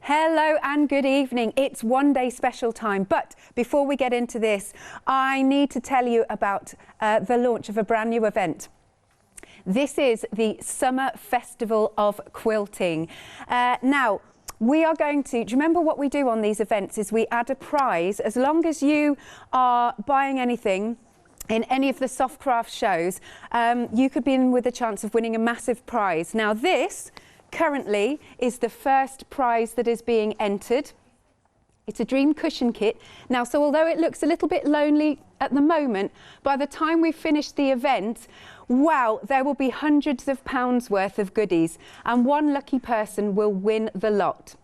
Hello and good evening. It's one day special time, but before we get into this, I need to tell you about the launch of a brand new event. This is the Summer Festival of Quilting. Now, we are going to, do you remember what we do on these events is we add a prize as long as you are buying anything in any of the soft craft shows, you could be in with a chance of winning a massive prize. Now this currently is the first prize that is being entered. It's a dream cushion kit. Now, so although it looks a little bit lonely at the moment, by the time we finish the event, wow, there will be hundreds of pounds worth of goodies and one lucky person will win the lot.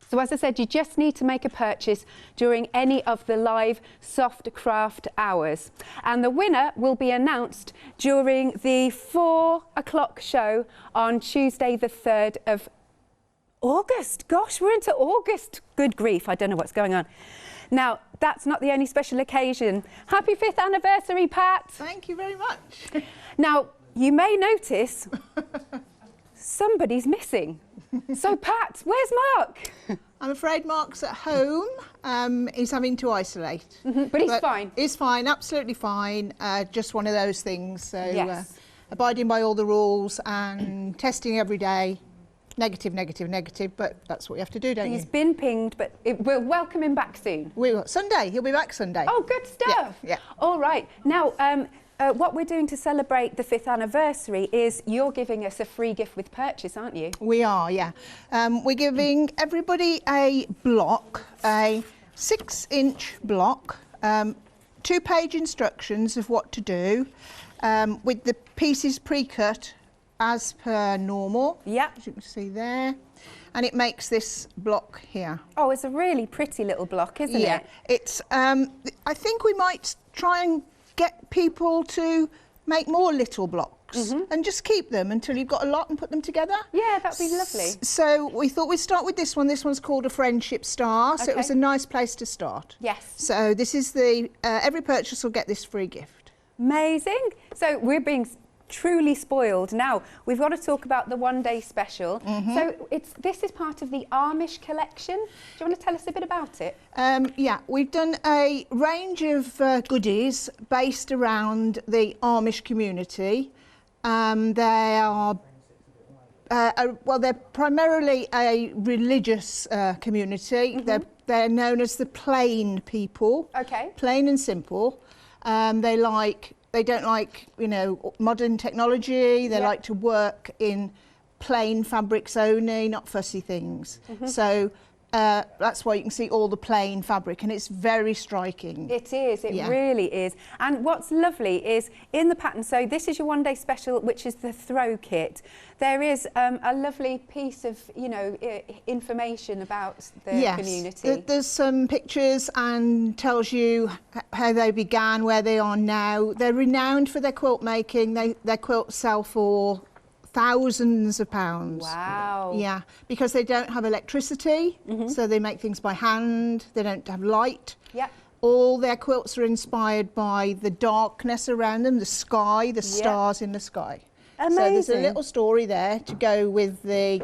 So as I said, you just need to make a purchase during any of the live soft craft hours. And the winner will be announced during the 4 o'clock show on Tuesday, the 3rd of August. Gosh, we're into August. Good grief, I don't know what's going on. Now, that's not the only special occasion. Happy 5th anniversary, Pat. Thank you very much. Now, you may notice somebody's missing. So, Pat, where's Mark? I'm afraid Mark's at home. He's having to isolate. But he's fine. He's fine, absolutely fine. Just one of those things. So, yes. Abiding by all the rules and testing every day. Negative, negative, negative, but that's what you have to do, don't you? He's been pinged, but we'll welcome him back soon. We will. Sunday, he'll be back Sunday. Oh, good stuff. Yeah. All right. Now, what we're doing to celebrate the 5th anniversary is you're giving us a free gift with purchase, aren't you? We are, yeah. We're giving everybody a block, a 6-inch block, 2-page instructions of what to do, with the pieces pre-cut as per normal. Yeah. As you can see there. And it makes this block here. Oh, it's a really pretty little block, isn't it? Yeah. It's, I think we might try and get people to make more little blocks and just keep them until you've got a lot and put them together. Yeah, that'd be lovely. So we thought we'd start with this one. This one's called a friendship star. So it was a nice place to start. Yes. So this is the, every purchase will get this free gift. Amazing. So we're being truly spoiled. Now, we've got to talk about the one-day special. So this is part of the Amish collection. Do you want to tell us a bit about it? Yeah, we've done a range of goodies based around the Amish community. They are, well, they're primarily a religious community. They're known as the plain people. Okay. Plain and simple. They don't like, you know, modern technology. They like to work in plain fabrics only, not fussy things. So that's why you can see all the plain fabric, and it's very striking. It is, it really is. And what's lovely is in the pattern, so this is your one-day special, which is the throw kit. There is a lovely piece of, you know, information about the community. There's some pictures and tells you how they began, where they are now. They're renowned for their quilt making. Their quilts sell for thousands of pounds. Wow. Yeah, because they don't have electricity, so they make things by hand. They don't have light. Yeah. All their quilts are inspired by the darkness around them, the sky, the stars in the sky. Amazing. So there's a little story there to go with the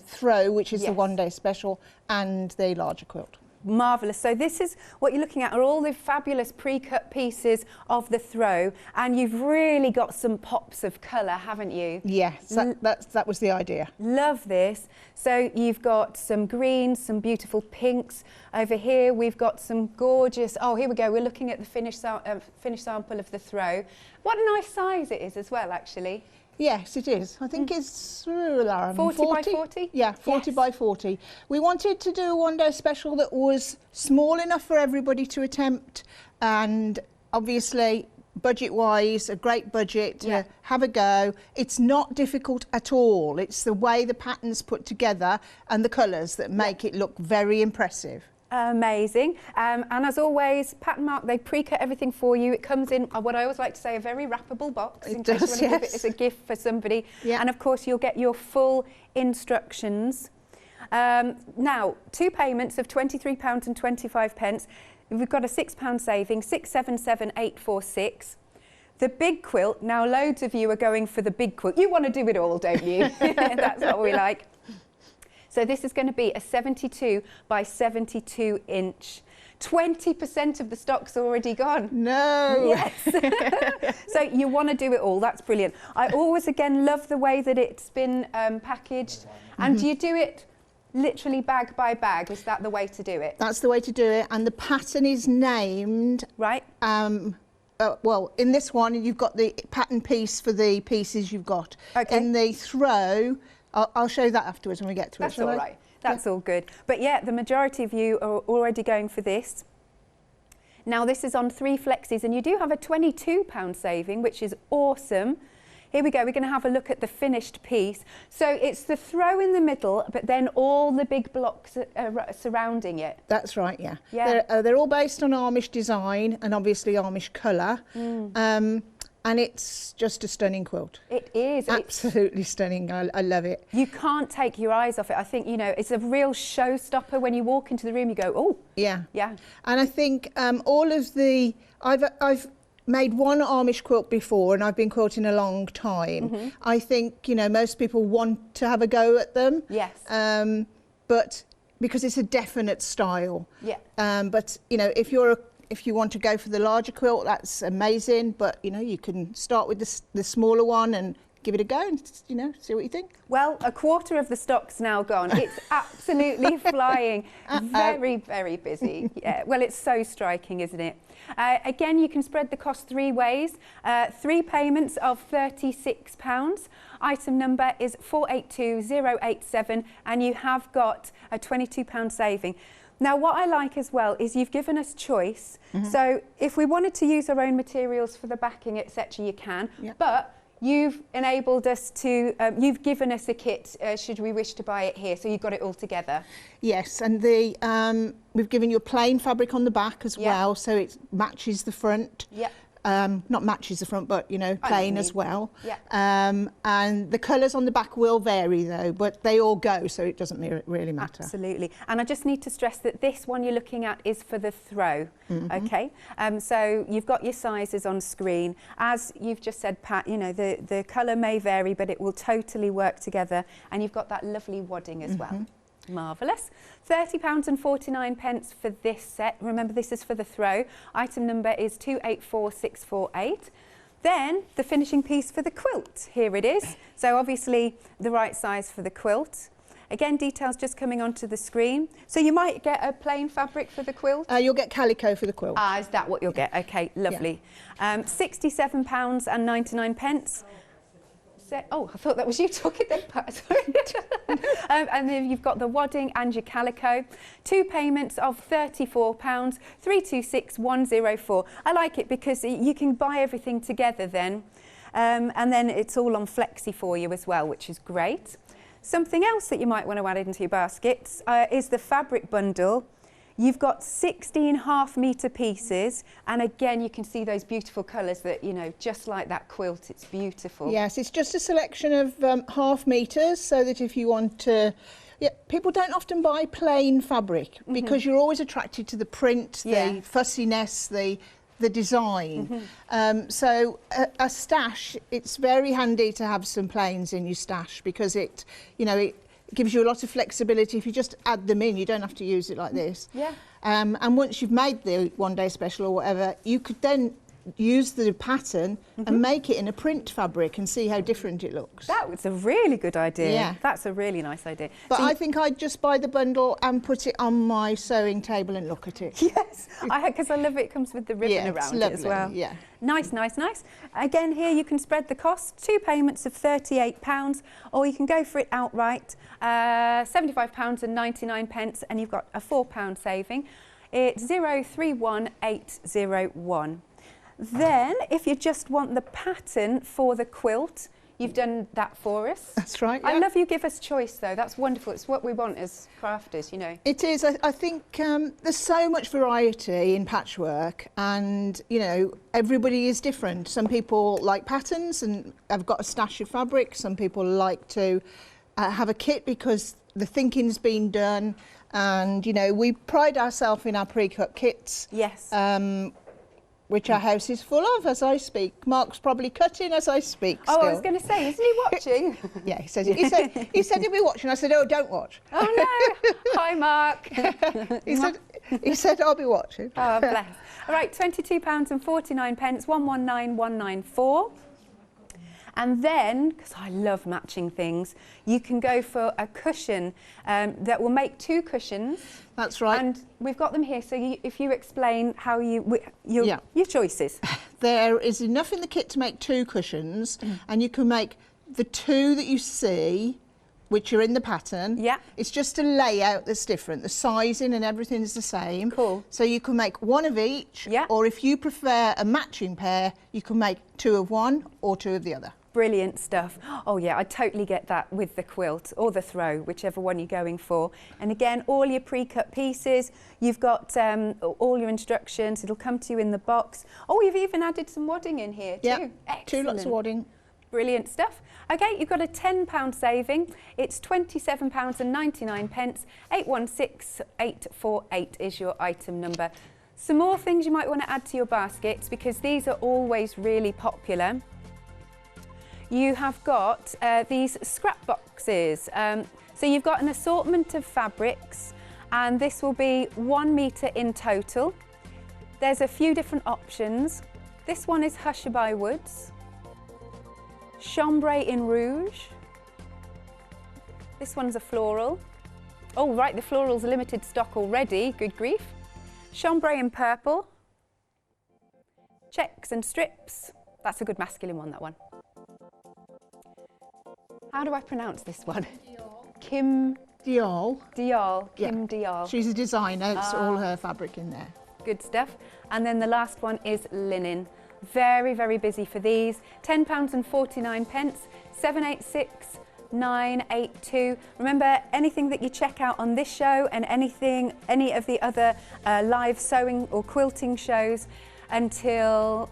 throw, which is the one-day special, and the larger quilt. Marvellous. So this is what you're looking at are all the fabulous pre-cut pieces of the throw, and you've really got some pops of colour, haven't you? Yes, that was the idea. Love this. So you've got some greens, some beautiful pinks. Over here we've got some gorgeous, oh here we go, we're looking at the finished sample of the throw. What a nice size it is as well, actually. Yes, it is. I think it's 40 by 40? Yeah, 40 by 40. We wanted to do a one-day special that was small enough for everybody to attempt, and obviously budget-wise, a great budget to have a go. It's not difficult at all. It's the way the pattern's put together and the colours that make it look very impressive. Amazing. And as always, Pat and Mark, they pre-cut everything for you. It comes in what I always like to say, a very wrappable box. It in case does, you want to give it as a gift for somebody. Yeah. And of course, you'll get your full instructions. Now, 2 payments of £23.25. We've got a £6 saving, 677,846. The big quilt, now loads of you are going for the big quilt. You want to do it all, don't you? That's what we like. So this is going to be a 72 by 72 inch. 20% of the stock's already gone. No. Yes. So you want to do it all. That's brilliant. I always, again, love the way that it's been packaged. And do you do it literally bag by bag? Is that the way to do it? That's the way to do it. And the pattern is named. Right. Well, in this one, you've got the pattern piece for the pieces you've got. Okay. In the throw, I'll show you that afterwards when we get to That's it. all right. That's all good. But yeah, the majority of you are already going for this. Now this is on 3 flexes and you do have a £22 saving, which is awesome. Here we go, we're going to have a look at the finished piece. So it's the throw in the middle, but then all the big blocks surrounding it. That's right, yeah. Yeah. They're all based on Amish design and obviously Amish colour. And it's just a stunning quilt. It is. Absolutely stunning. I love it. You can't take your eyes off it. I think, you know, it's a real showstopper. When you walk into the room, you go, oh. Yeah. Yeah. And I think all of the... I've made one Amish quilt before and I've been quilting a long time. I think, you know, most people want to have a go at them. Yes. But because it's a definite style. Yeah. But, you know, if you want to go for the larger quilt, that's amazing. But, you know, you can start with the smaller one and give it a go and, you know, see what you think. Well, a quarter of the stock's now gone. It's absolutely flying. Very, very busy. Yeah. Well, it's so striking, isn't it? Again, you can spread the cost 3 ways. 3 payments of £36. Item number is 482087 and you have got a £22 saving. Now, what I like as well is you've given us choice. So if we wanted to use our own materials for the backing, etc., you can. Yeah. But you've enabled us to, you've given us a kit should we wish to buy it here. So you've got it all together. Yes, and we've given you a plain fabric on the back as well, so it matches the front. Yeah. Not matches the front, but, you know, plain as well. Yeah. And the colours on the back will vary though, but they all go, so it doesn't really matter. Absolutely. And I just need to stress that this one you're looking at is for the throw, okay? So you've got your sizes on screen. As you've just said, Pat, you know, the colour may vary, but it will totally work together. And you've got that lovely wadding as well. Marvellous. £30.49 for this set. Remember, this is for the throw. Item number is 284648. Then the finishing piece for the quilt. Here it is. So obviously the right size for the quilt. Again, details just coming onto the screen. So you might get a plain fabric for the quilt? You'll get calico for the quilt. Ah, is that what you'll get? Okay, lovely. Yeah. £67.99. Oh, I thought that was you talking then, Pat. Sorry. And then you've got the wadding and your calico. 2 payments of £34, 326104. I like it because you can buy everything together then. And then it's all on flexi for you as well, which is great. Something else that you might want to add into your baskets is the fabric bundle. You've got 16.5 metre pieces, and again you can see those beautiful colours that, you know, just like that quilt, it's beautiful. Yes, it's just a selection of half metres, so that if you want to... Yeah, people don't often buy plain fabric because you're always attracted to the print, the fussiness, the design. So a stash, it's very handy to have some plains in your stash because it, you know, it gives you a lot of flexibility. If you just add them in, you don't have to use it like this. Yeah. And once you've made the one day special or whatever, you could then use the pattern and make it in a print fabric and see how different it looks. That was a really good idea. Yeah. That's a really nice idea. But so I think I'd just buy the bundle and put it on my sewing table and look at it. Yes, because I love it comes with the ribbon around it as well. Yeah. Nice, nice, nice. Again, here you can spread the cost, 2 payments of £38, or you can go for it outright, £75.99, and you've got a £4 saving. It's 031801. Then, if you just want the pattern for the quilt, you've done that for us. That's right. Yeah. I love you give us choice, though. That's wonderful. It's what we want as crafters, you know. It is. I think there's so much variety in patchwork, and, you know, everybody is different. Some people like patterns and have got a stash of fabric. Some people like to have a kit because the thinking's been done. And, you know, we pride ourselves in our pre-cut kits. Yes. which our house is full of as I speak. Mark's probably cutting as I speak still. Oh, I was going to say, isn't he watching? Yeah, he said he'll be watching. I said, oh, don't watch. Oh no! Hi, Mark. he said I'll be watching. Oh, bless. All right, £22.49, 119194. And then, because I love matching things, you can go for a cushion that will make 2 cushions. That's right. And we've got them here, so if you explain how your choices. There is enough in the kit to make 2 cushions, and you can make the 2 that you see, which are in the pattern. Yeah. It's just a layout that's different. The sizing and everything is the same. Cool. So you can make 1 of each, yeah. or if you prefer a matching pair, you can make 2 of one or 2 of the other. Brilliant stuff. Oh yeah, I totally get that with the quilt or the throw, whichever one you're going for. And again, all your pre-cut pieces, you've got all your instructions, it'll come to you in the box. Oh, you've even added some wadding in here too. Yeah, excellent. 2 lots of wadding. Brilliant stuff. Okay, you've got a £10 saving. It's £27.99. 816848 is your item number. Some more things you might want to add to your baskets, because these are always really popular. You have got these scrap boxes. So you've got an assortment of fabrics, and this will be 1 metre in total. There's a few different options. This one is Hushabye Woods, Chambray in Rouge. This one's a floral. Oh right, the floral's limited stock already, good grief. Chambray in purple. Checks and strips. That's a good masculine one, that one. How do I pronounce this one? Kim Dial. Dial. Kim Yeah. Dial. She's a designer, it's all her fabric in there. Good stuff. And then the last one is linen. Very, very busy for these. £10.49, 786982. Remember, anything that you check out on this show and any of the other live sewing or quilting shows until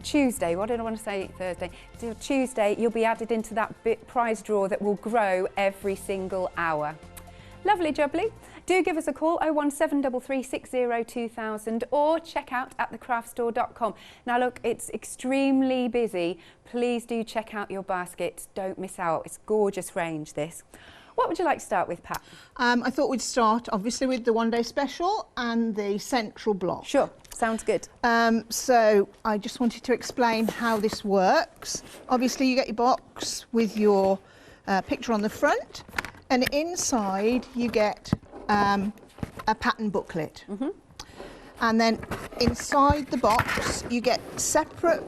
Tuesday. What did I want to say? Thursday. Till Tuesday, you'll be added into that prize draw that will grow every single hour. Lovely jubbly. Do give us a call, 01733602000, or check out at thecraftstore.com. Now look, it's extremely busy. Please do check out your baskets. Don't miss out. It's gorgeous range, this. What would you like to start with, Pat? I thought we'd start obviously with the 1 day special and the central block. Sure, sounds good. So I just wanted to explain how this works. Obviously you get your box with your picture on the front, and inside you get a pattern booklet. And then inside the box you get separate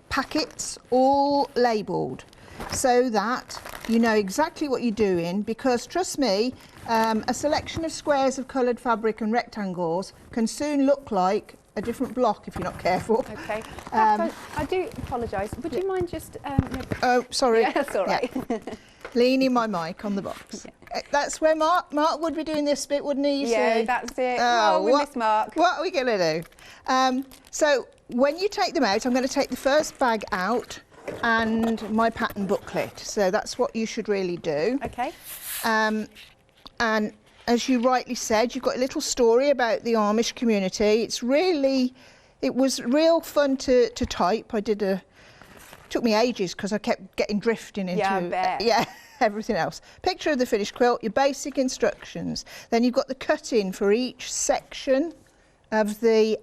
packets, all labelled, so that you know exactly what you're doing, because trust me, a selection of squares of coloured fabric and rectangles can soon look like a different block if you're not careful. Okay. I do apologise. Would you mind just... Oh, sorry. Yeah, that's all right. Yeah. Leaning my mic on the box. Yeah. That's where Mark would be doing this bit, wouldn't he? Yeah, that's it. Oh, we miss Mark. What are we going to do? So when you take them out, I'm going to take the first bag out and my pattern booklet. So that's what you should really do. Okay. And as you rightly said, you've got a little story about the Amish community. It was real fun to type. Took me ages because I kept getting drifting into everything else. Picture of the finished quilt, your basic instructions. Then you've got the cut-in for each section of the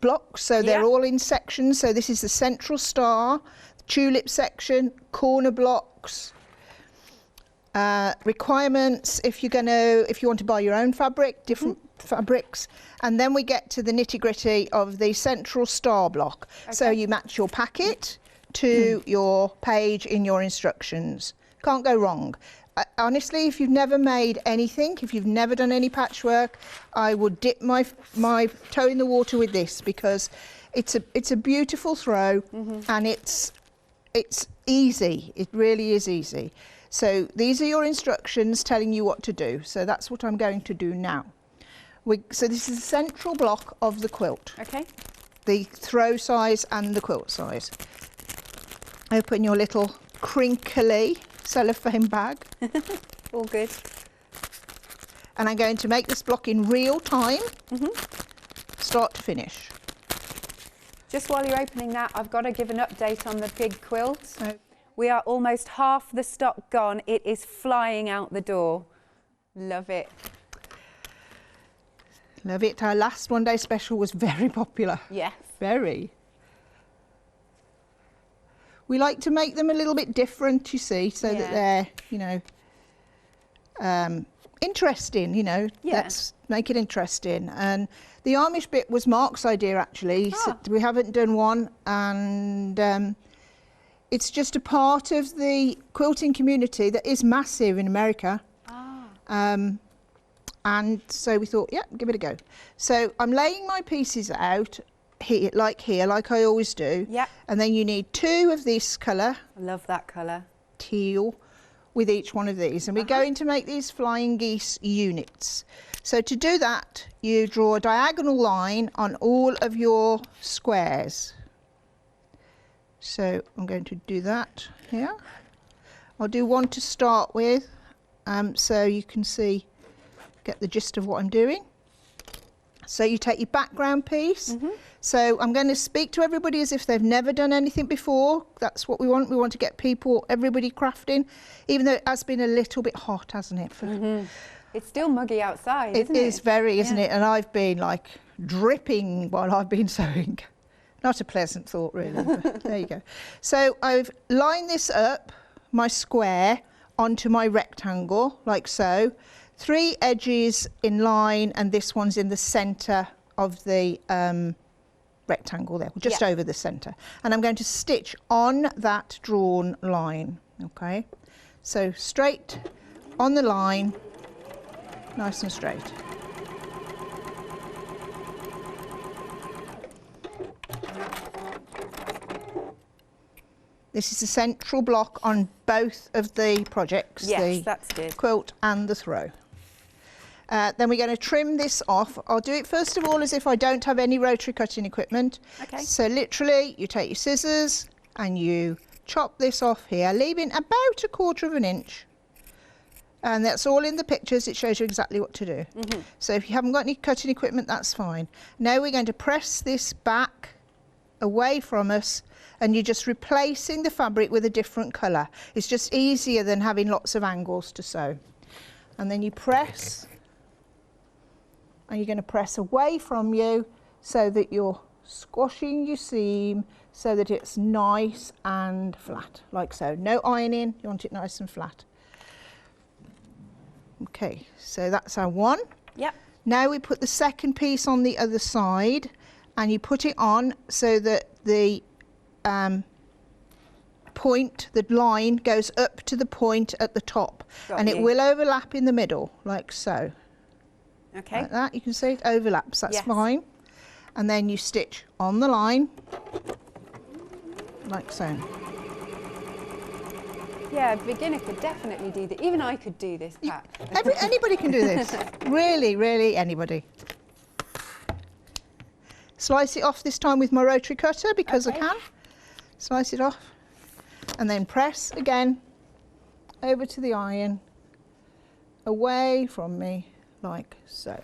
block, so they're all in sections. So this is the central star, the tulip section, corner blocks, requirements if you want to buy your own fabric, different fabrics, and then we get to the nitty-gritty of the central star block. Okay. So you match your packet to your page in your instructions. Can't go wrong. Honestly, if you've never made anything, if you've never done any patchwork, I would dip my toe in the water with this, because it's a beautiful throw, and it's easy. It really is easy. So these are your instructions telling you what to do. So that's what I'm going to do now. So this is the central block of the quilt. Okay. The throw size and the quilt size. Open your little crinkly cellophane bag. All good. And I'm going to make this block in real time. start to finish. Just while you're opening that, I've got to give an update on the Big Quilt. Oh. We are almost half the stock gone. It is flying out the door. Love it. Love it. Our last one day special was very popular. Yes. Very. We like to make them a little bit different, you see, so that they're, you know, interesting, you know. Yeah. Let's make it interesting. And the Amish bit was Mark's idea, actually. So we haven't done one, and it's just a part of the quilting community that is massive in America. And so we thought, yeah, give it a go. So I'm laying my pieces out here, like I always do. Yeah. And then you need 2 of this colour. I love that colour. Teal, with each one of these. And we're going to make these flying geese units. So to do that, you draw a diagonal line on all of your squares. So I'm going to do that here. I'll do one to start with, so you can see, get the gist of what I'm doing. So you take your background piece. So I'm going to speak to everybody as if they've never done anything before. That's what we want. We want to get people, everybody crafting, even though it has been a little bit hot, hasn't it? It's still muggy outside, isn't it? It is very, isn't it? And I've been like dripping while I've been sewing. Not a pleasant thought, really, but there you go. So I've lined this up, my square, onto my rectangle, like so. 3 edges in line, and this one's in the centre of the rectangle there, just over the centre. And I'm going to stitch on that drawn line, okay? So straight on the line, nice and straight. This is the central block on both of the projects, that's the good. quilt and the throw. Then we're going to trim this off. I'll do it first of all as if I don't have any rotary cutting equipment. Okay. So literally you take your scissors and you chop this off here, leaving about 1/4 inch. And that's all in the pictures. It shows you exactly what to do. So if you haven't got any cutting equipment, that's fine. Now we're going to press this back away from us, and you're just replacing the fabric with a different colour. It's just easier than having lots of angles to sew. And then you press, and you're going to press away from you so that you're squashing your seam so that it's nice and flat, like so. No ironing, you want it nice and flat. Okay, so that's our one. Yep. Now we put the second piece on the other side, and you put it on so that the point, the line goes up to the point at the top. And it will overlap in the middle, like so. Okay. Like that, you can see it overlaps, that's fine. And then you stitch on the line, like so. Yeah, a beginner could definitely do this. Even I could do this, Pat. Anybody can do this. Really, really anybody. Slice it off this time with my rotary cutter because I can. Slice it off and then press again over to the iron, away from me, like so.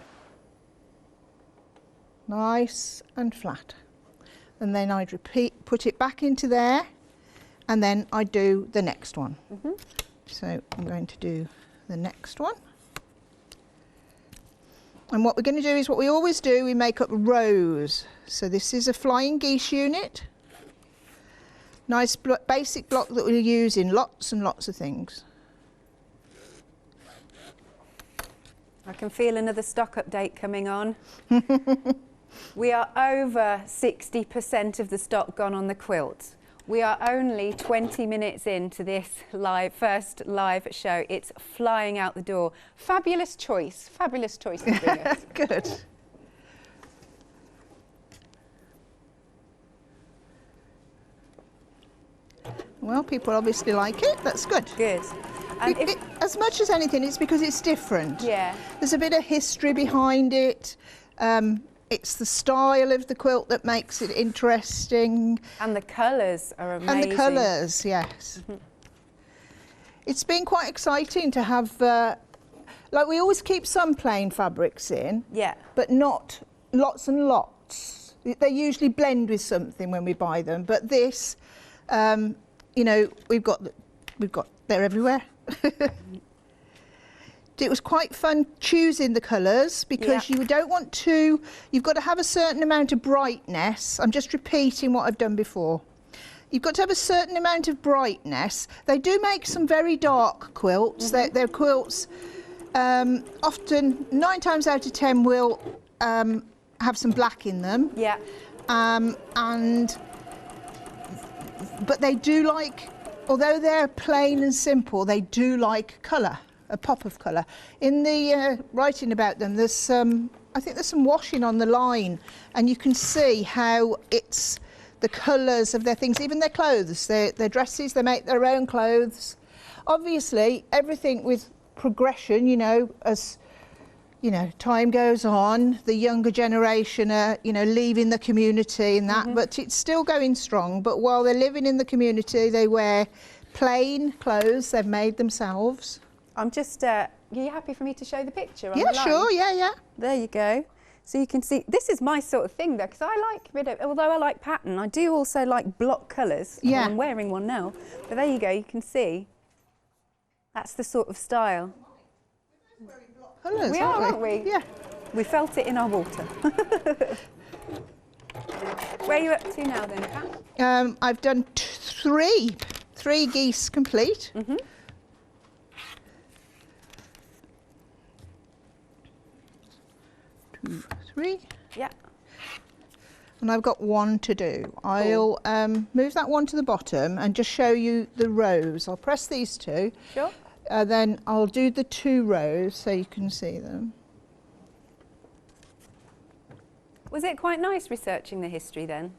Nice and flat. And then I'd repeat, put it back into there, and then I do the next one. So I'm going to do the next one. And what we're going to do is what we always do, we make up rows. So this is a flying geese unit. Nice basic block that we'll use in lots and lots of things. I can feel another stock update coming on. We are over 60% of the stock gone on the quilt. We are only 20 minutes into this first live show. It's flying out the door. Fabulous choice to bring us. Good. Well, people obviously like it. That's good. Good. And As much as anything, it's because it's different. Yeah. There's a bit of history behind it. It's the style of the quilt that makes it interesting. And the colours are amazing. And the colours, yes. It's been quite exciting to have, like we always keep some plain fabrics in, Yeah. but not lots and lots. dots. They usually blend with something when we buy them, but this, you know, they're everywhere. It was quite fun choosing the colours because you don't want to, you've got to have a certain amount of brightness. I'm just repeating what I've done before. You've got to have a certain amount of brightness. They do make some very dark quilts. They're quilts, often 9 times out of 10 will have some black in them. Yeah. But they do like, although they're plain and simple, they do like colour. A pop of colour. In the writing about them, there's some, I think there's some washing on the line, and you can see how it's the colours of their things, even their clothes, their dresses, they make their own clothes. Obviously, everything with progression, you know, as you know, time goes on, the younger generation are, you know, leaving the community and that, but it's still going strong. But while they're living in the community, they wear plain clothes they've made themselves. I'm just, are you happy for me to show the picture on the Yeah, line? sure, yeah. There you go. So you can see, this is my sort of thing though, because I like, although I like pattern, I do also like block colours. Yeah. I'm wearing one now. But there you go, you can see. That's the sort of style. Colours, We are, aren't we? Yeah. We felt it in our water. Where are you up to now then, Pat? I've done three geese complete. 2, 3. Yeah. And I've got 1 to do. I'll move that one to the bottom and just show you the rows. I'll press these 2. Sure. Then I'll do the 2 rows so you can see them. Was it quite nice researching the history then?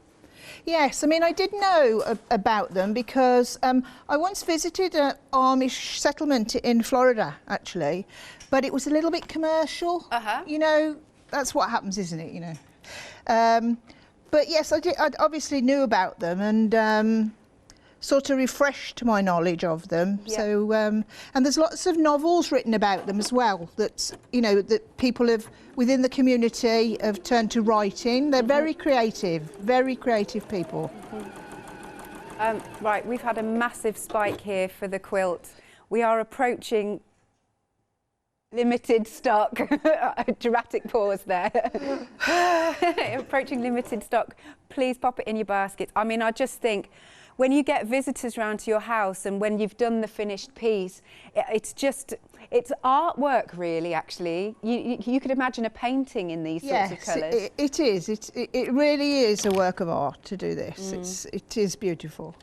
Yes, I mean, I did know about them because I once visited an Amish settlement in Florida, actually, but it was a little bit commercial. You know, that's what happens, isn't it, you know? But yes, I obviously knew about them and sort of refreshed my knowledge of them. Yeah. So, and there's lots of novels written about them as well that, you know, that people have, within the community, have turned to writing. They're very creative people. Right, we've had a massive spike here for the quilt. We are approaching limited stock. A dramatic pause there. Approaching limited stock. Please pop it in your basket. I mean, I just think when you get visitors round to your house and when you've done the finished piece, it's artwork really, actually. You could imagine a painting in these sorts of colours. Yes, it is. It really is a work of art to do this. It is beautiful.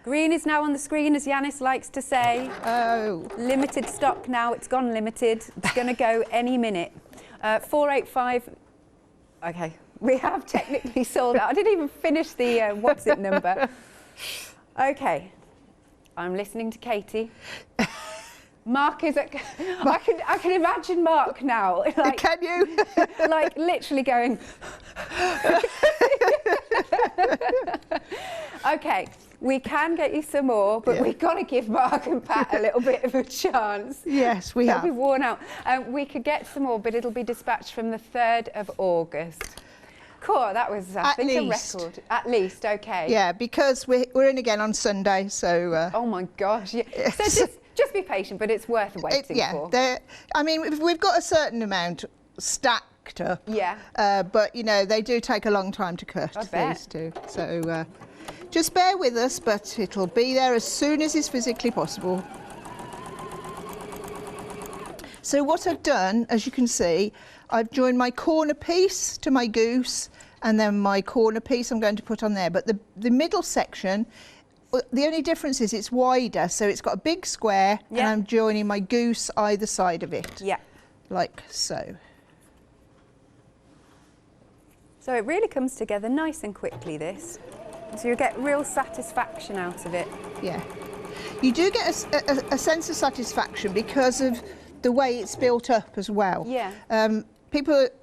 Green is now on the screen, as Yanis likes to say. Oh. Limited stock now, it's gone limited. It's going to go any minute. 485. Okay, we have technically sold out. I didn't even finish the what's it number. Okay, I'm listening to Katie. Mark is at, I can imagine Mark now. Like, can you? Like literally going. Okay, we can get you some more, but we've got to give Mark and Pat a little bit of a chance. Yes, we have. They'll be worn out. We could get some more, but it'll be dispatched from the 3rd of August. Cool, that was, I think, a record. At least, okay. Yeah, because we're in again on Sunday, so... oh my gosh, yeah. So just be patient, but it's worth waiting for. I mean, we've got a certain amount stacked up. Yeah. But, you know, they do take a long time to cut, these two. So just bear with us, but it'll be there as soon as is physically possible. So what I've done, as you can see, I've joined my corner piece to my goose, and then my corner piece I'm going to put on there. But the middle section, the only difference is it's wider, so it's got a big square, and I'm joining my goose either side of it. Yeah. Like so. So it really comes together nice and quickly, this. So you get real satisfaction out of it. Yeah. You do get a sense of satisfaction because of the way it's built up as well. Yeah.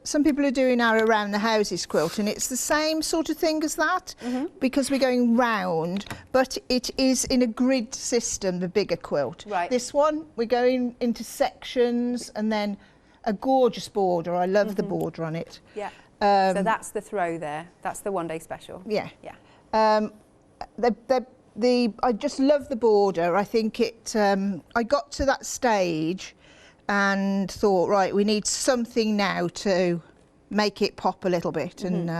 Some people are doing our around the houses quilt, and it's the same sort of thing as that, because we're going round, but it is in a grid system, the bigger quilt. Right. This one, we're going into sections and then a gorgeous border. I love the border on it. Yeah. So that's the throw there. That's the one-day special. Yeah. Yeah. I just love the border. I think it. I got to that stage and thought, right, we need something now to make it pop a little bit, and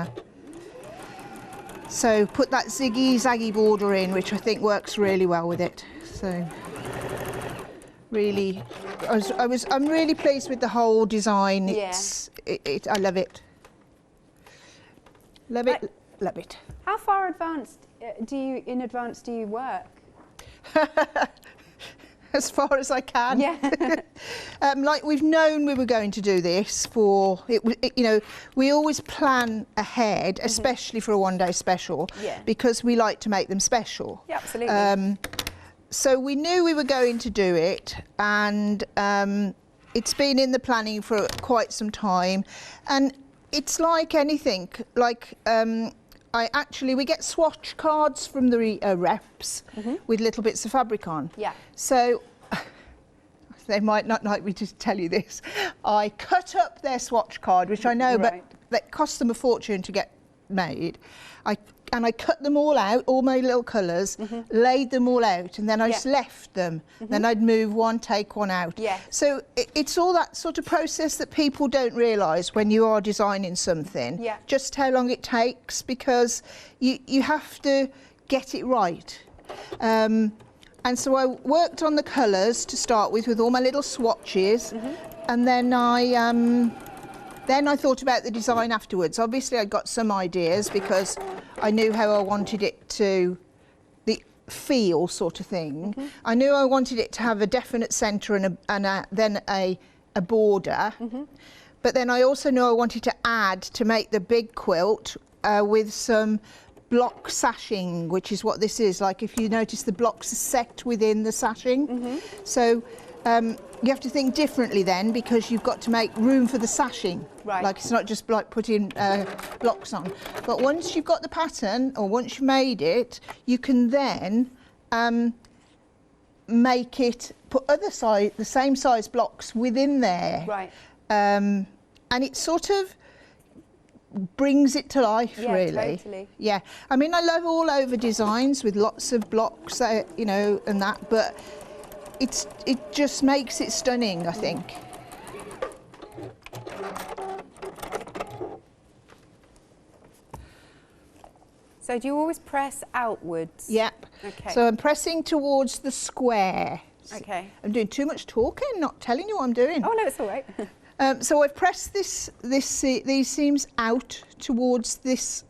so put that ziggy-zaggy border in, which I think works really well with it. So really, I'm really pleased with the whole design. It's, I love it. Love it, love it. How far in advance do you work? As far as I can. Yeah. Like, we've known we were going to do this for, you know, we always plan ahead, especially for a one-day special, because we like to make them special. Yeah, absolutely. So we knew we were going to do it, and it's been in the planning for quite some time. And it's like anything, like we get swatch cards from the reps with little bits of fabric on. Yeah. So they might not like me to tell you this. I cut up their swatch card, which I know, but that cost them a fortune to get made. I cut them all out, all my little colours, laid them all out, and then I just left them. Then I'd move one, take one out. Yeah. So it's all that sort of process that people don't realise when you are designing something. Yeah. Just how long it takes, because you have to get it right. And so I worked on the colours to start with all my little swatches, and then I thought about the design afterwards. Obviously, I got some ideas because I knew how I wanted it to feel, sort of thing. I knew I wanted it to have a definite centre and then a border. But then I also knew I wanted to add, to make the big quilt with some block sashing, which is what this is. Like, if you notice, the blocks are set within the sashing. So you have to think differently then, because you've got to make room for the sashing. Right. Like, it's not just like putting blocks on. But once you've got the pattern, or once you've made it, you can then make it, put the same size blocks within there. Right. And it sort of brings it to life, really. Totally. Yeah. I mean, I love all over designs with lots of blocks, you know, and that, but it just makes it stunning, I think. So do you always press outwards? Yep. Okay. So I'm pressing towards the square. Okay. I'm doing too much talking, not telling you what I'm doing. Oh no, it's all right. So I've pressed these seams out towards this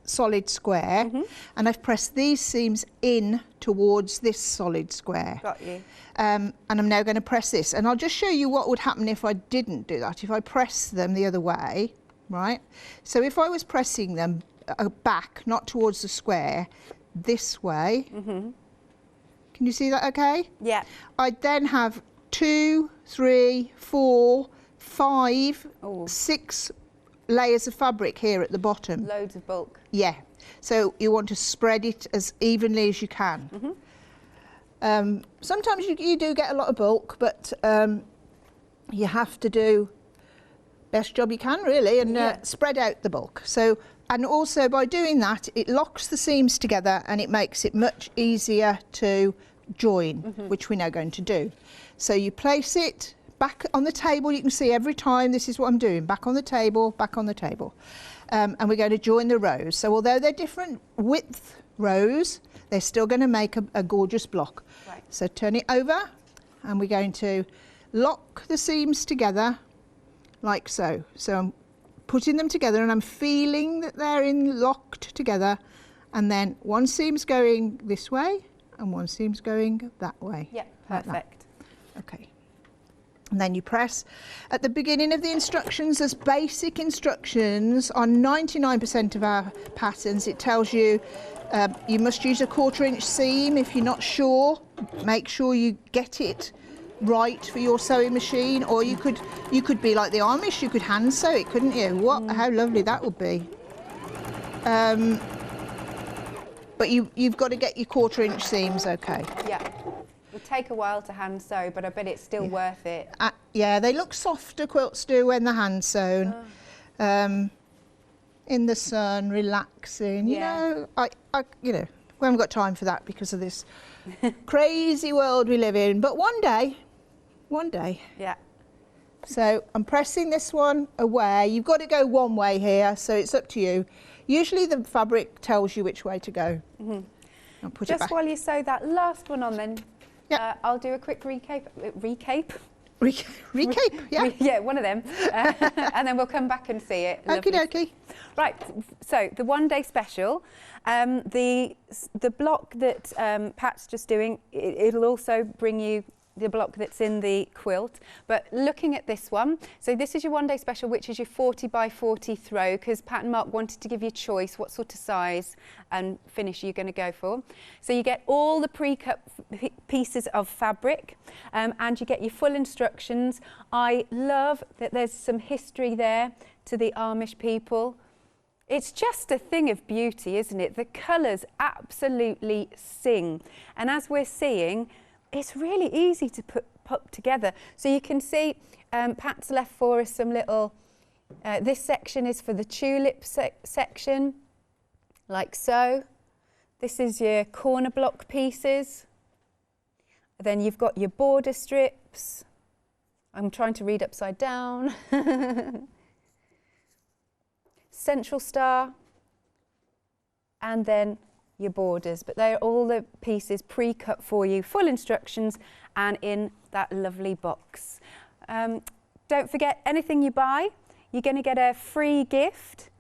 solid square, and I've pressed these seams in towards this solid square. Got you. And I'm now going to press this, and I'll just show you what would happen if I didn't do that. If I press them the other way, right? So if I was pressing them back, not towards the square, this way. Can you see that okay? Yeah. I'd then have 2, 3, 4, 5, Ooh. 6 layers of fabric here at the bottom. Loads of bulk. Yeah. So you want to spread it as evenly as you can. Sometimes you do get a lot of bulk, but you have to do best job you can, really, and spread out the bulk. So, and also by doing that, it locks the seams together and it makes it much easier to join, which we're now going to do. So you place it back on the table. You can see every time this is what I'm doing, back on the table, back on the table. And we're going to join the rows. So although they're different width rows, they're still going to make a gorgeous block. Right. So turn it over, and we're going to lock the seams together like so. So I'm putting them together and I'm feeling that they're locked together, and then one seam's going this way and one seam's going that way. Yeah, like perfect. that. Okay. And then you press. At the beginning of the instructions, there's basic instructions. On 99% of our patterns, it tells you you must use a 1/4 inch seam. If you're not sure, make sure you get it right for your sewing machine. Or you could be like the Amish, you could hand sew it, couldn't you? How lovely that would be. But you've got to get your 1/4 inch seams, okay. Yeah. It would take a while to hand sew, but I bet it's still worth it. Yeah, they look softer, quilts do, when they're hand sewn. in the sun, relaxing. You know, you know, we haven't got time for that because of this crazy world we live in. But one day. Yeah. So I'm pressing this one away. You've got to go one way here, so it's up to you. Usually the fabric tells you which way to go. I'll put it back. Just while you sew that last one on then, I'll do a quick recap. Recape, yeah. Yeah, one of them. And then we'll come back and see it. Okie dokie. Right, so the one-day special, the block that Pat's just doing, it'll also bring you the block that's in the quilt. But looking at this one, so this is your one-day special, which is your 40 by 40 throw, because Pat and Mark wanted to give you a choice what sort of size and finish you're going to go for. So you get all the pre-cut pieces of fabric, and you get your full instructions. I love that there's some history there to the Amish people. It's just a thing of beauty, isn't it? The colours absolutely sing. And as we're seeing, it's really easy to put together. So you can see Pat's left for us some little, this section is for the tulip section, like so. This is your corner block pieces. Then you've got your border strips. I'm trying to read upside down. Central star, and then your borders, but they're all the pieces pre-cut for you, full instructions, and in that lovely box. Don't forget, anything you buy, you're going to get a free gift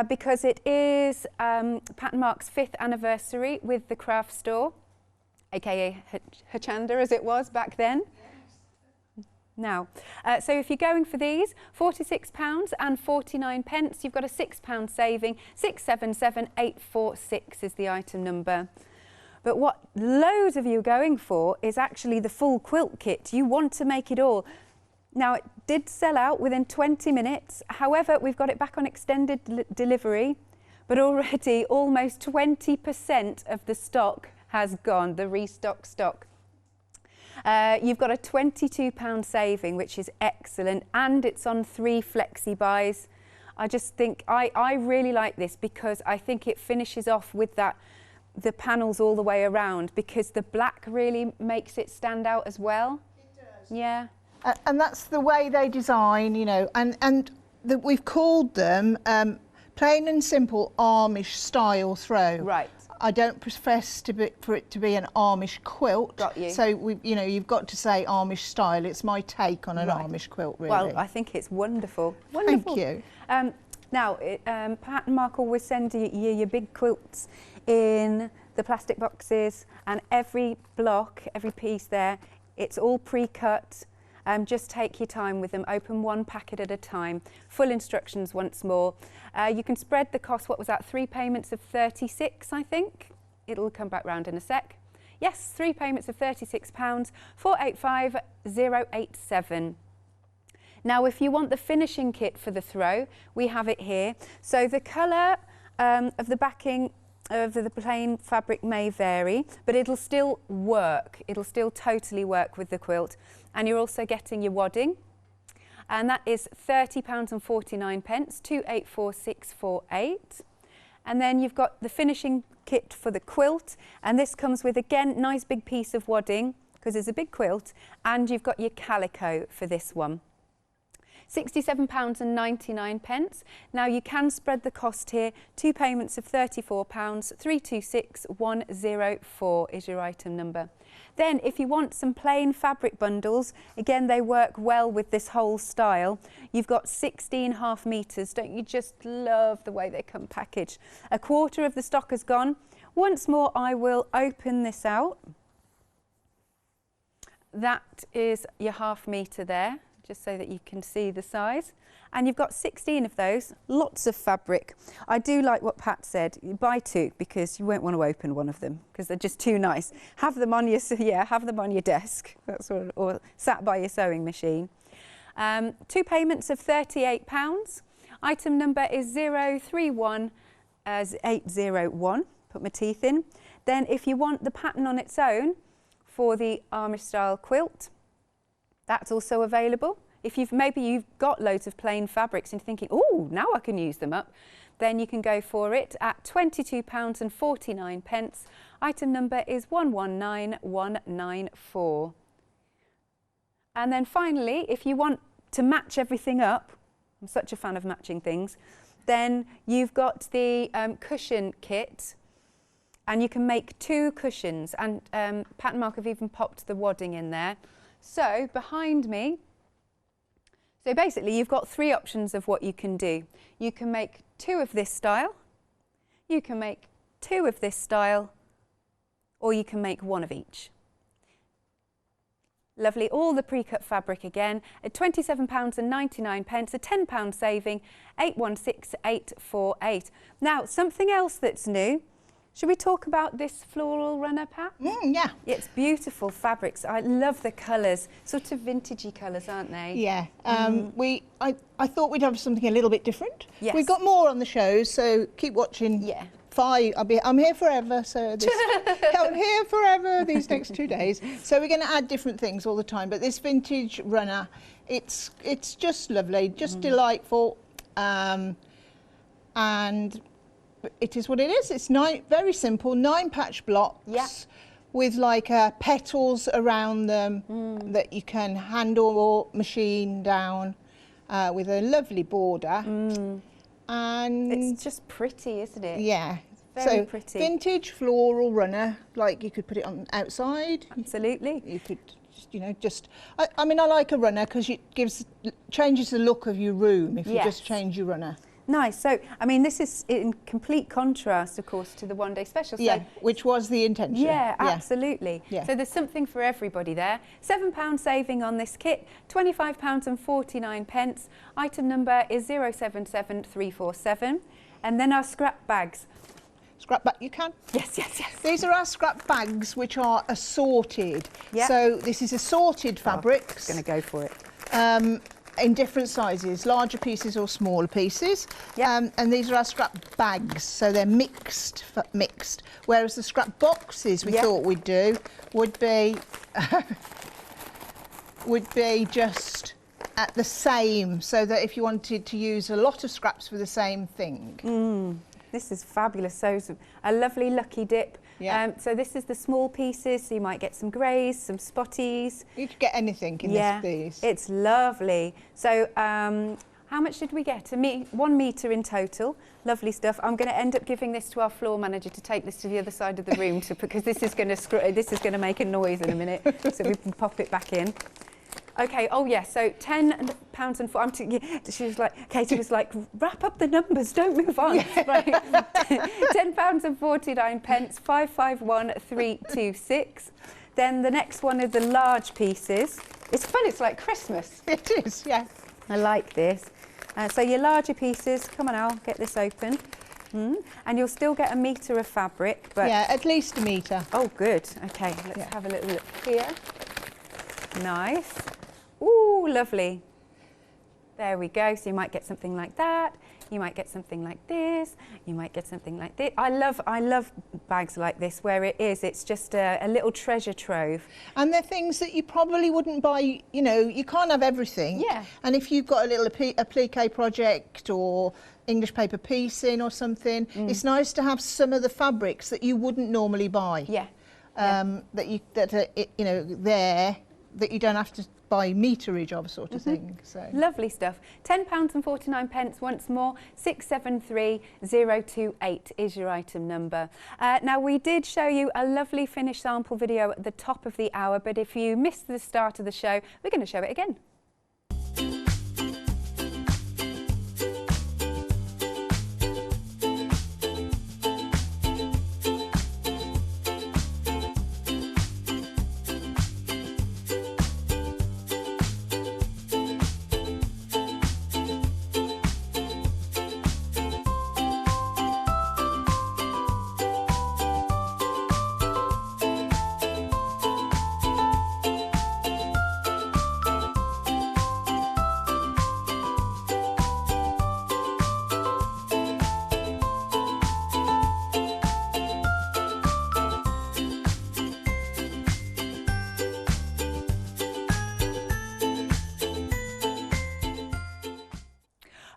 because it is Pat and Mark's 5th anniversary with the craft store, aka Hachanda as it was back then. Now, so if you're going for these, £46.49, you've got a £6 saving. 677846 is the item number. But what loads of you are going for is actually the full quilt kit. You want to make it all. Now, it did sell out within 20 minutes. However, we've got it back on extended delivery, but already almost 20% of the stock has gone, the restock stock. You've got a £22 saving, which is excellent, and it's on 3 flexi buys. I just think, I really like this because I think it finishes off with that, the panels all the way around, because the black really makes it stand out as well. It does. Yeah. And that's the way they design, you know, and we've called them plain and simple Amish style throw. Right. I don't profess for it to be an Amish quilt. Got you. So you know, you've got to say Amish style. It's my take on an Amish quilt, really. Well, I think it's wonderful. Wonderful. Thank you. Now, Pat and Mark always send you your big quilts in the plastic boxes, and every block, every piece there, it's all pre-cut. Just take your time with them. Open one packet at a time. Full instructions once more. You can spread the cost. What was that? 3 payments of 36, I think. It'll come back round in a sec. Yes, 3 payments of £36, 485087. Now, if you want the finishing kit for the throw, we have it here. So the colour of the backing of the plain fabric may vary, but it'll still work. It'll still totally work with the quilt. And you're also getting your wadding, and that is £30.49, 284648. And then you've got the finishing kit for the quilt, and this comes with, again, nice big piece of wadding because it's a big quilt, and you've got your calico for this one. £67.99. Now you can spread the cost here. 2 payments of £34, 326104 is your item number. Then if you want some plain fabric bundles, again they work well with this whole style. You've got 16.5 metres. Don't you just love the way they come packaged? A quarter of the stock has gone. Once more I will open this out. That is your ½ metre there, just so that you can see the size. And you've got 16 of those, lots of fabric. I do like what Pat said, you buy 2 because you won't want to open one of them because they're just too nice. Have them on your, have them on your desk, that's what, or sat by your sewing machine. 2 payments of £38. Item number is 031801, put my teeth in. Then if you want the pattern on its own for the Amish style quilt, that's also available. maybe you've got loads of plain fabrics and you're thinking, oh, now I can use them up, then you can go for it at £22.49. Item number is 119194. And then finally, if you want to match everything up, I'm such a fan of matching things, then you've got the cushion kit, and you can make 2 cushions, and Pat and Mark have even popped the wadding in there. So behind me, so basically you've got 3 options of what you can do. You can make 2 of this style, you can make 2 of this style, or you can make 1 of each. Lovely, all the pre-cut fabric again at £27.99, a £10 saving, 816848. Now, something else that's new. Should we talk about this floral runner, Pat? Yeah. It's beautiful fabrics. I love the colours, sort of vintagey colours, aren't they? Yeah. I thought we'd have something a little bit different. Yes. We've got more on the shows, so keep watching. Yeah. 5. I'm here forever, so I'm here forever these next 2 days. So we're going to add different things all the time. But this vintage runner, it's just lovely, just delightful, and it is what it is. It's very simple, 9 patch blocks with like petals around them that you can handle or machine down with a lovely border. And it's just pretty, isn't it? yeah, Very pretty. Vintage floral runner, like you could put it on outside. Absolutely. You could, I mean, I like a runner because it changes the look of your room if you just change your runner. Nice. So, I mean, this is in complete contrast, of course, to the one-day special. So, Yeah, which was the intention. yeah, absolutely. Yeah. So there's something for everybody there. £7 saving on this kit, £25.49. Item number is 077347. And then our scrap bags. Scrap bag, you can? Yes, yes, yes. These are our scrap bags, which are assorted. Yeah. So this is assorted fabrics. Going to go for it. In different sizes, larger pieces or smaller pieces. Yeah. And these are our scrap bags, so they're mixed. Whereas the scrap boxes we thought we'd do would be just at the same, so that if you wanted to use a lot of scraps for the same thing. This is fabulous. So a lovely lucky dip. Yeah. So this is the small pieces, so you might get some greys, some spotties. You could get anything in this piece. It's lovely. So how much did we get? 1 metre in total. Lovely stuff. I'm going to end up giving this to our floor manager to take this to the other side of the room because this is going to make a noise in a minute, so we can pop it back in. Okay, oh yes, so £10 and 4. She was like, Katie was like, wrap up the numbers, don't move on. Right. £10 and 49, 551326. Then the next one are the large pieces. It's fun, it's like Christmas. It is, yeah. I like this. So your larger pieces, come on, I'll get this open. And you'll still get 1 metre of fabric. But Yeah, at least 1 metre. oh, good. Okay, let's have a little look here. Nice. Ooh, lovely. There we go. So you might get something like that. You might get something like this. You might get something like this. I love bags like this where it's just a little treasure trove. And they're things that you probably wouldn't buy, you can't have everything. Yeah. And if you've got a applique project or English paper piecing or something, it's nice to have some of the fabrics that you wouldn't normally buy. Yeah. That you don't have to buy meterage of sort of thing. So Lovely stuff. £10 and 49 once more. 673028 is your item number. Now we did show you a lovely finished sample video at the top of the hour, but if you missed the start of the show, we're going to show it again.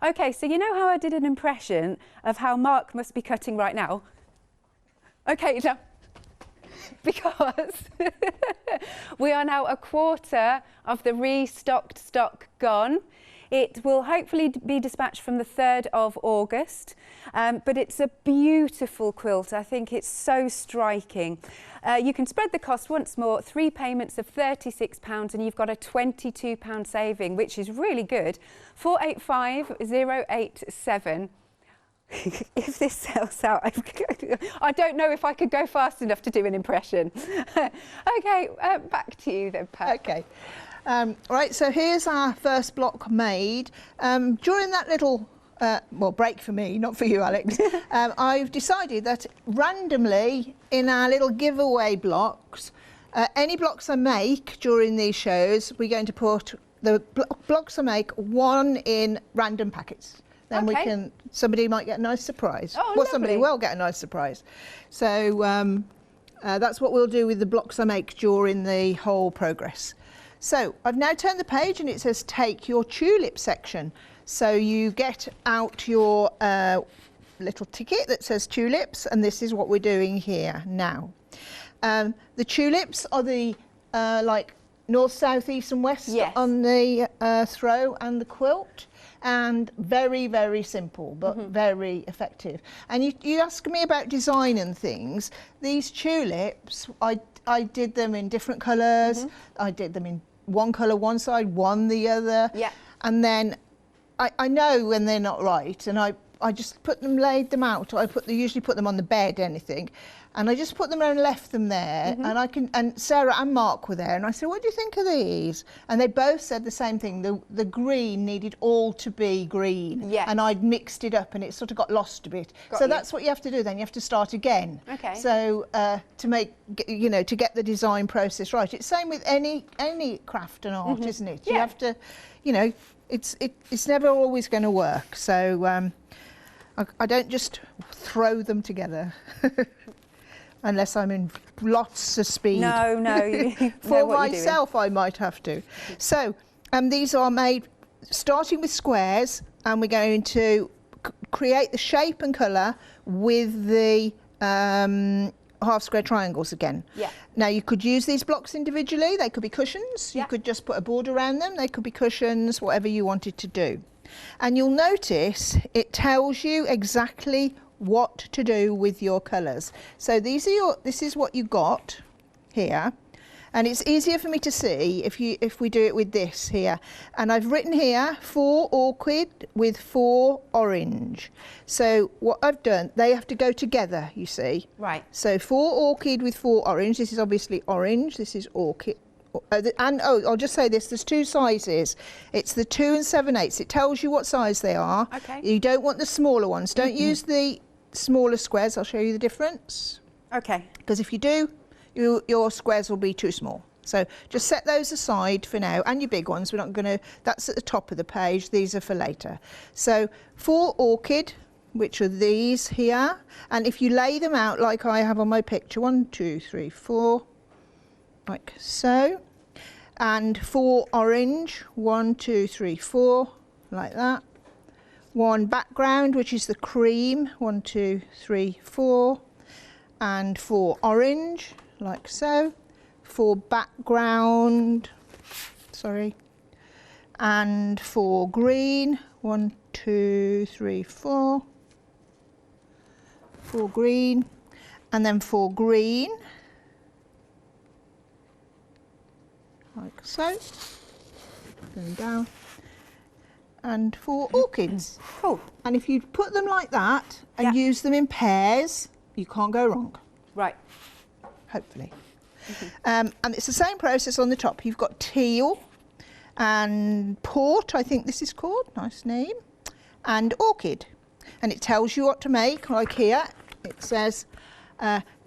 Okay, so you know how I did an impression of how Mark must be cutting right now? Okay, now, because we are now a quarter of the restocked stock gone. It will hopefully be dispatched from the 3rd of August, but it's a beautiful quilt. I think it's so striking. You can spread the cost once more, 3 payments of £36 and you've got a £22 saving, which is really good. 485087. If this sells out, I don't know if I could go fast enough to do an impression. Okay, back to you then, Pat. Okay. Right, so here's our first block made. During that little, well, break for me, not for you, Alex, I've decided that randomly in our little giveaway blocks, any blocks I make during these shows, we're going to put the blocks I make, one in random packets. Then we can, somebody might get a nice surprise. Oh, well, lovely. somebody will get a nice surprise. So that's what we'll do with the blocks I make during the whole progress. So I've now turned the page and it says take your tulip section. So you get out your little ticket that says tulips, and this is what we're doing here now. The tulips are the like north, south, east and west on the throw and the quilt. And very, very simple, but very effective. And you ask me about design and things. These tulips, I did them in different colours. I did them in one colour one side, one the other. Yeah. And then I know when they're not right, and I just laid them out. Usually put them on the bed, anything. And I just put them and left them there, and Sarah and Mark were there, and I said, what do you think of these? And they both said the same thing. The green needed all to be green, and I'd mixed it up, and it sort of got lost a bit. That's what you have to do. Then you have to start again. Okay. So to make, you know, to get the design process right. It's same with any craft and art, isn't it? Yeah. You have to, you know, it's never always going to work. So I don't just throw them together. Unless I'm in lots of speed. No, no. For myself, I might have to. So these are made starting with squares, and we're going to create the shape and colour with the half square triangles again. Yeah. Now you could use these blocks individually. They could be cushions. You could just put a border around them. They could be cushions, whatever you wanted to do. And you'll notice it tells you exactly what to do with your colours. So this is what you got here, and it's easier for me to see if we do it with this here. And I've written here 4 orchid with 4 orange. So what I've done, they have to go together, you see. Right. So 4 orchid with 4 orange. This is obviously orange. This is orchid. And I'll just say this, there's 2 sizes. It's the 2 and 7/8. It tells you what size they are. Okay. You don't want the smaller ones. Don't use the smaller squares. I'll show you the difference. Okay. Because if you do, your squares will be too small. So just set those aside for now, and your big ones. We're not going to, that's at the top of the page. These are for later. So 4 orchid, which are these here. And if you lay them out like I have on my picture, 1, 2, 3, 4, like so. And 4 orange, 1, 2, 3, 4, like that. 1 background, which is the cream, 1, 2, 3, 4. And 4 orange, like so. 4 background, sorry. And 4 green, 1, 2, 3, 4. 4 green. And then 4 green. Like so, going down, and 4 orchids. Cool. And if you put them like that and use them in pairs, you can't go wrong. Right. Hopefully. And it's the same process on the top. You've got teal and port, I think this is called, nice name, and orchid. And it tells you what to make, like here. It says,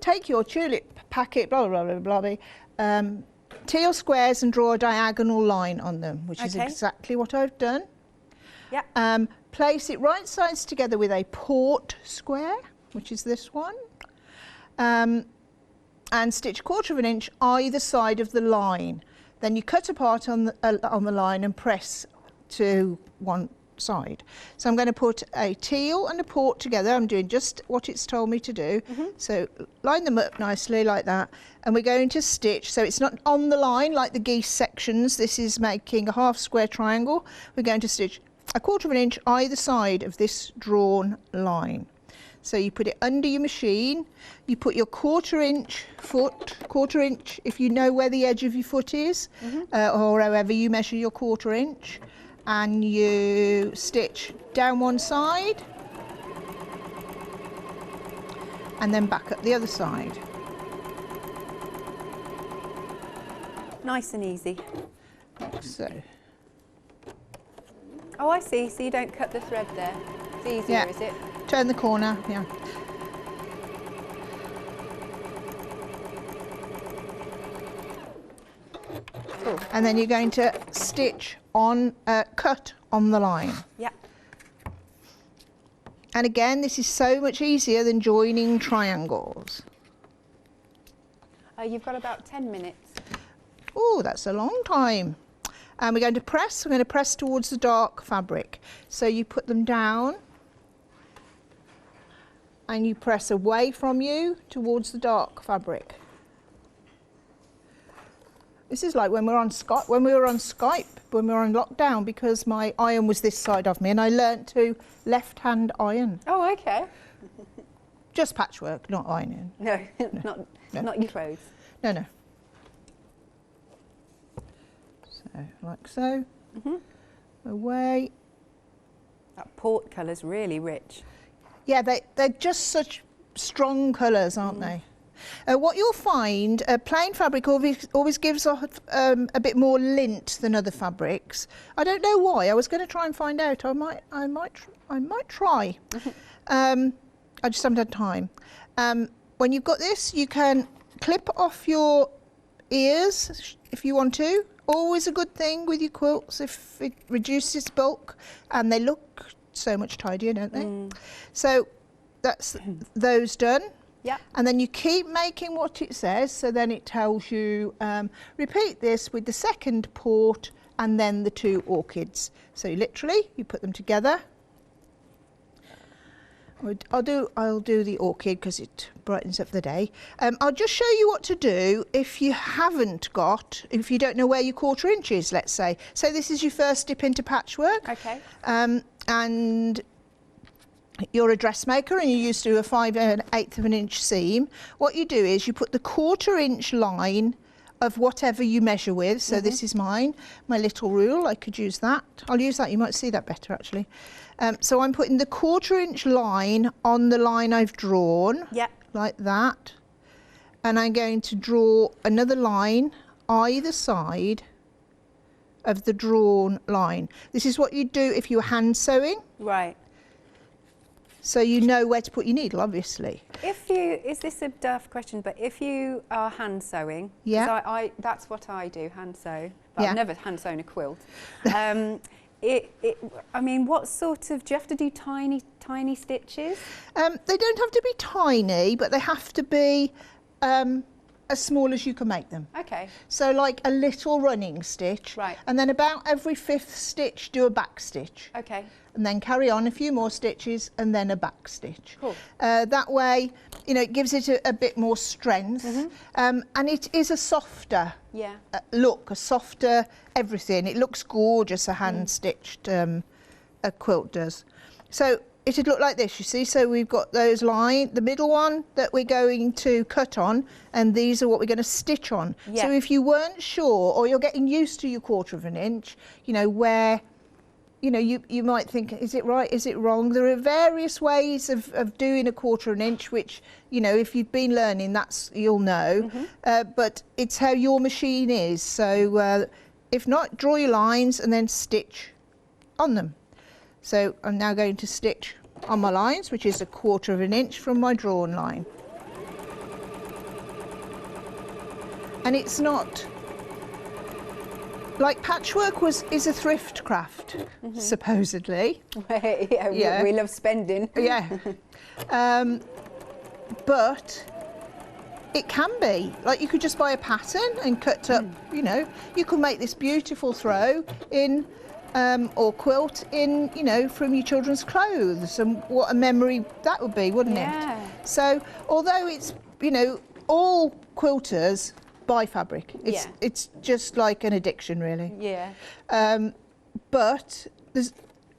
take your tulip packet, blah, blah, blah, blah, blah, teal squares and draw a diagonal line on them, which is exactly what I've done. Yeah. Place it right sides together with a port square, which is this one, and stitch 1/4 of an inch either side of the line. Then you cut apart on the line and press to one side. So I'm going to put a teal and a port together. I'm doing just what it's told me to do. So line them up nicely like that, and we're going to stitch. So it's not on the line like the geese sections. This is making a half square triangle. We're going to stitch 1/4 inch either side of this drawn line. So you put it under your machine, you put your 1/4 inch foot, 1/4 inch if you know where the edge of your foot is, or however you measure your 1/4 inch, and you stitch down one side and then back up the other side. Nice and easy. So. Oh, I see. So you don't cut the thread there. It's easier, is it? Turn the corner, yeah. Cool. And then you're going to stitch on, cut on the line. Yeah. And again, this is so much easier than joining triangles. You've got about 10 minutes. Oh, that's a long time. And we're going to press. We're going to press towards the dark fabric. So you put them down and you press away from you towards the dark fabric. This is like when we were on Skype, when we were on lockdown, because my iron was this side of me, and I learnt to left-hand iron. Oh, okay. Just patchwork, not ironing. No, not your clothes. No. So, like so. Away. That port colour's really rich. Yeah, they're just such strong colours, aren't they? What you'll find, plain fabric always gives off a bit more lint than other fabrics. I don't know why. I was going to try and find out. I might try. I just haven't had time. When you've got this, you can clip off your ears if you want to. Always a good thing with your quilts if it reduces bulk, and they look so much tidier, don't they? So that's those done. Yeah. And then you keep making what it says, so then it tells you repeat this with the second port and then the 2 orchids. So literally you put them together. I'll do the orchid because it brightens up the day. I'll just show you what to do if you if you don't know where your 1/4 inch is, let's say. So this is your first dip into patchwork. Okay. And you're a dressmaker and you're used to a 5/8 of an inch seam. What you do is you put the 1/4 inch line of whatever you measure with. So this is mine, my little rule. I could use that. I'll use that. You might see that better actually. So I'm putting the 1/4 inch line on the line I've drawn, like that. And I'm going to draw another line either side of the drawn line. This is what you do if you were hand sewing. Right. So you know where to put your needle, obviously. Is this a daft question, but if you are hand sewing, that's what I do, hand sew, but I've never hand sewn a quilt. I mean, what sort of, do you have to do tiny stitches? They don't have to be tiny, but they have to be as small as you can make them. Okay. So like a little running stitch. Right. And then about every 5th stitch, do a back stitch. Okay. And then carry on a few more stitches and then a back stitch. Cool. That way, you know, it gives it a bit more strength. And it is a softer look, a softer everything. It looks gorgeous, a hand-stitched a quilt does. So it'd look like this, you see. So we've got those lines, the middle one that we're going to cut on, and these are what we're going to stitch on. Yeah. So if you weren't sure, or you're getting used to your 1/4 inch, you know, where, you know, you might think, is it right, is it wrong? There are various ways of doing a 1/4 inch, which, you know, if you've been learning, you'll know. But it's how your machine is. So if not, draw your lines and then stitch on them. So I'm now going to stitch on my lines, which is a 1/4 inch from my drawn line. And it's not, like patchwork is a thrift craft, supposedly. We love spending. But it can be. Like you could just buy a pattern and cut up, you know, you could make this beautiful throw in or quilt in, you know, from your children's clothes, and what a memory that would be, wouldn't Yeah. it? So although it's, you know, all quilters buy fabric, it's just like an addiction really. Yeah. But there's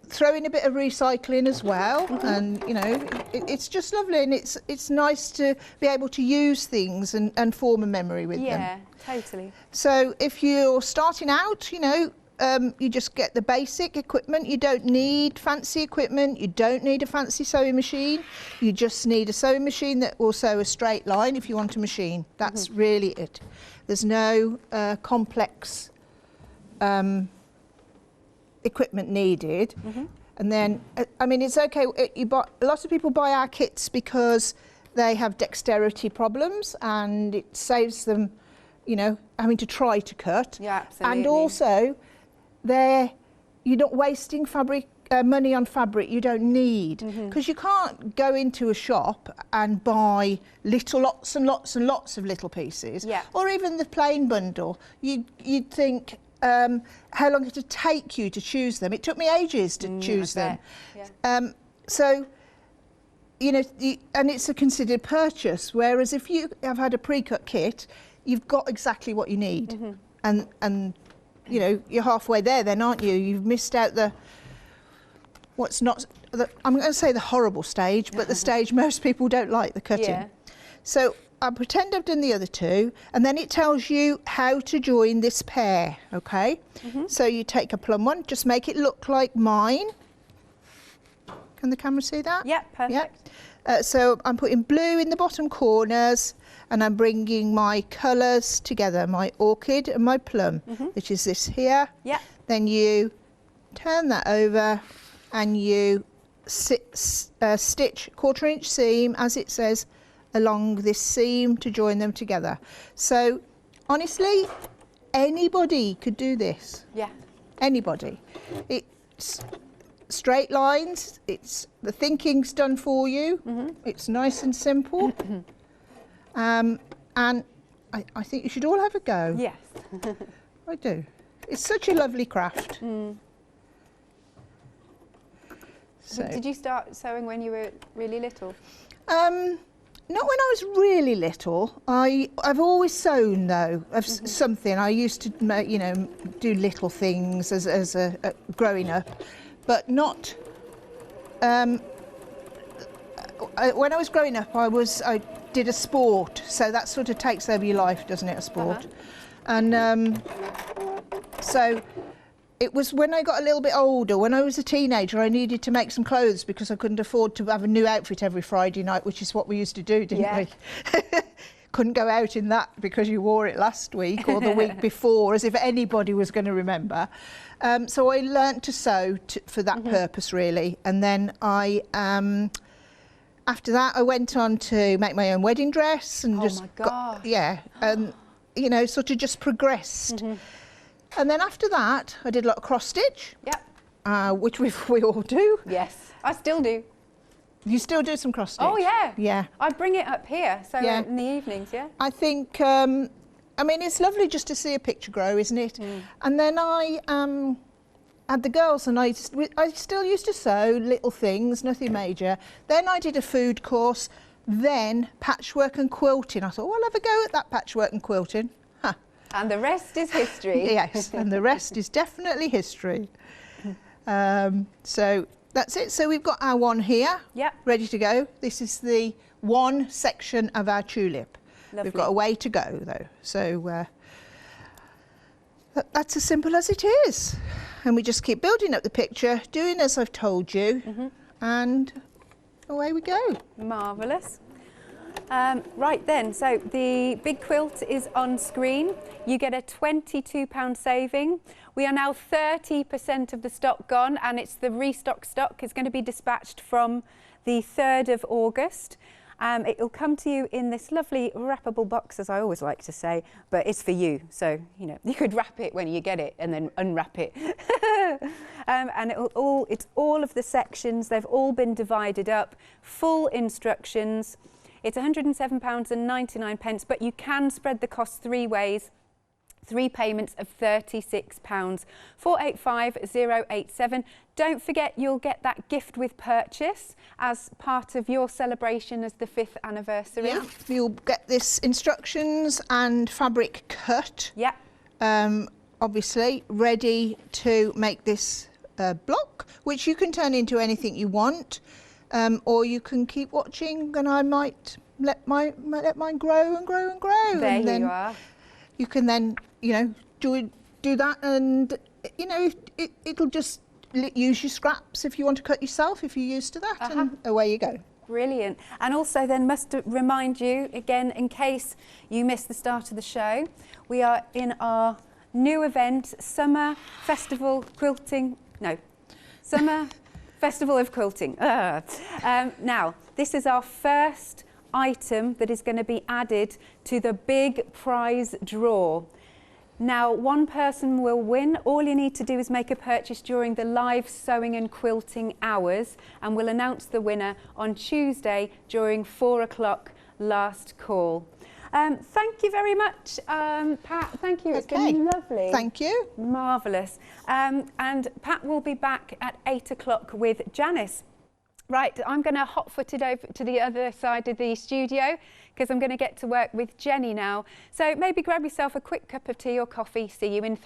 throw in a bit of recycling as well, and you know, it's just lovely, and it's nice to be able to use things and form a memory with them. Yeah, totally. So if you're starting out, you know, you just get the basic equipment. You don't need fancy equipment. You don't need a fancy sewing machine. You just need a sewing machine that will sew a straight line if you want a machine. That's really it. There's no complex equipment needed. And then, I mean, it's okay. A lot of people buy our kits because they have dexterity problems, and it saves them, you know, having to try to cut. Yeah, absolutely. And also, you're not wasting fabric, money on fabric you don't need, because you can't go into a shop and buy lots and lots and lots of little pieces, or even the plain bundle. You'd think, how long it'd take you to choose them. It took me ages to choose them. So, you know, and it's a considered purchase, whereas if you have had a pre-cut kit, you've got exactly what you need. And you know, you're halfway there then, aren't you? You've missed out I'm going to say the horrible stage, but the stage most people don't like, the cutting. So I'll pretend I've done the other two, and then it tells you how to join this pair, okay? So you take a plum one, just make it look like mine. Can the camera see that? Yeah, perfect. So I'm putting blue in the bottom corners, and I'm bringing my colours together, my orchid and my plum, which is this here. Then you turn that over and you stitch 1/4 inch seam, as it says, along this seam to join them together. So honestly, anybody could do this. Anybody. It's straight lines, the thinking's done for you, it's nice and simple. And I think you should all have a go. Yes. I do. It's such a lovely craft. So, Did you start sewing when you were really little? not when I was really little. I've always sewn though, of something. I used to, you know, do little things as growing up, but not. When I was growing up, I did a sport, so that sort of takes over your life, doesn't it? A sport, and so. It was when I got a little bit older, when I was a teenager, I needed to make some clothes because I couldn't afford to have a new outfit every Friday night, which is what we used to do, didn't we? Couldn't go out in that because you wore it last week or the week before, as if anybody was going to remember. So I learnt to sew for that purpose, really. And then after that, I went on to make my own wedding dress and and you know, sort of just progressed. And then after that, I did a lot of cross stitch. Which we all do. Yes, I still do. You still do some cross stitch? Oh yeah. Yeah. I bring it up here, so in the evenings, I think, I mean, it's lovely just to see a picture grow, isn't it? And then I had the girls, and I still used to sew little things, nothing major. Then I did a food course, then patchwork and quilting. I thought, well, I'll have a go at that patchwork and quilting. And the rest is history. Yes, and the rest is definitely history. So that's it. So we've got our one here, ready to go. This is the one section of our tulip. Lovely. We've got a way to go though. So that's as simple as it is. And we just keep building up the picture, doing as I've told you, and away we go. Marvellous. Right then, so the big quilt is on screen. You get a £22 saving. We are now 30% of the stock gone, and it's the restock stock. It's going to be dispatched from the 3rd of August. It will come to you in this lovely wrappable box, as I always like to say, but it's for you. So, you know, you could wrap it when you get it and then unwrap it. And it's all of the sections. They've all been divided up, full instructions. It's £107.99, but you can spread the cost 3 ways. 3 payments of £36, 485087. Don't forget, you'll get that gift with purchase as part of your celebration as the 5th anniversary. Yeah, you'll get this instructions and fabric cut. Yeah. Obviously ready to make this block, which you can turn into anything you want, or you can keep watching, and I might let mine grow and grow and grow. There and then you are. You can then, you know, do that, and you know, it'll just use your scraps if you want to cut yourself, if you're used to that, and away you go. Brilliant. And also then must remind you again, in case you missed the start of the show, we are in our new event, Summer Festival Quilting. No, Summer Festival of Quilting. Now, this is our first item that is going to be added to the big prize draw. Now, one person will win. All you need to do is make a purchase during the live sewing and quilting hours, and we'll announce the winner on Tuesday during 4 o'clock last call. Thank you very much, Pat. Thank you. It's been lovely. Thank you. Marvellous. And Pat will be back at 8 o'clock with Janice. Right, I'm going to hot-footed over to the other side of the studio because I'm going to get to work with Jenny now. So maybe grab yourself a quick cup of tea or coffee. See you in 3.